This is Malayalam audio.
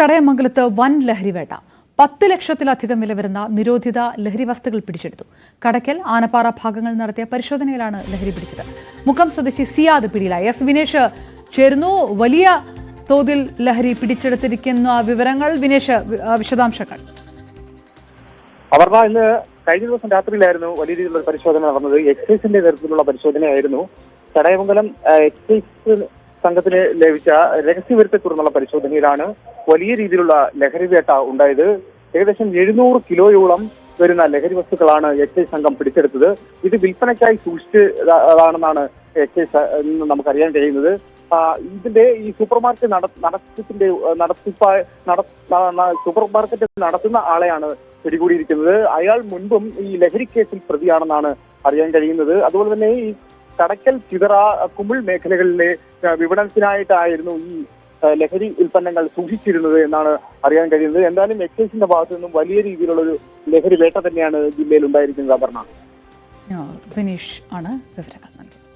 ചടയമംഗലത്ത് വൻ ലഹരിവേട്ട 10 ലക്ഷത്തിലധികം വില വരുന്ന നിരോധിത ലഹരി വസ്തുക്കൾ പിടിച്ചെടുത്തു. കടയ്ക്കൽ ആനപ്പാറ ഭാഗങ്ങൾ നടത്തിയ പരിശോധനയിലാണ് ലഹരി പിടിച്ചത്. മുക്കം സ്വദേശി സിയാദ് പിടിയിലായി. എസ് വിനേഷ് ചേരുന്നു. വലിയ തോതിൽ ലഹരി പിടിച്ചെടുത്തിരിക്കുന്ന വിവരങ്ങൾ വിനേഷ്, വിശദാംശങ്ങൾ. അപർണ, ഇന്ന് കഴിഞ്ഞ ദിവസം രാത്രിയിലായിരുന്നു വലിയ രീതിയിലുള്ള പരിശോധന നടന്നത്. എക്സൈസിന്റെ തരത്തിലുള്ള പരിശോധനയായിരുന്നു. ചടയമംഗലം എക്സൈസ് സംഘത്തിന് ലഭിച്ച രഹസ്യവിവരത്തെ തുടർന്നുള്ള പരിശോധനയിലാണ് വലിയ രീതിയിലുള്ള ലഹരി വേട്ട ഉണ്ടായത്. ഏകദേശം 700 കിലോയോളം വരുന്ന ലഹരി വസ്തുക്കളാണ് എക്സൈസ് സംഘം പിടിച്ചെടുത്തത്. ഇത് വിൽപ്പനയ്ക്കായി സൂക്ഷിച്ചതാണെന്നാണ് എക്സൈസ് നമുക്കറിയാൻ കഴിയുന്നത്. ഇതിന്റെ ഈ സൂപ്പർ മാർക്കറ്റ് നടത്തുന്ന ആളെയാണ് പിടികൂടിയിരിക്കുന്നത്. അയാൾ മുൻപും ഈ ലഹരി കേസിൽ പ്രതിയാണെന്നാണ് അറിയാൻ കഴിയുന്നത്. അതുപോലെ തന്നെ ഈ കടയ്ക്കൽ, ചിതറ, കുമിൾ മേഖലകളിലെ വിപണനത്തിനായിട്ടായിരുന്നു ഈ ലഹരി ഉൽപ്പന്നങ്ങൾ സൂക്ഷിച്ചിരുന്നത് എന്നാണ് അറിയാൻ കഴിയുന്നത്. എന്തായാലും എക്സൈസിന്റെ ഭാഗത്തു നിന്നും വലിയ രീതിയിലുള്ള ഒരു ലഹരി വേട്ട തന്നെയാണ് ജില്ലയിൽ ഉണ്ടായിരിക്കുന്നത്. അപർണ, വിനീഷ് ആണ് വിവരങ്ങൾ നൽകിയത്.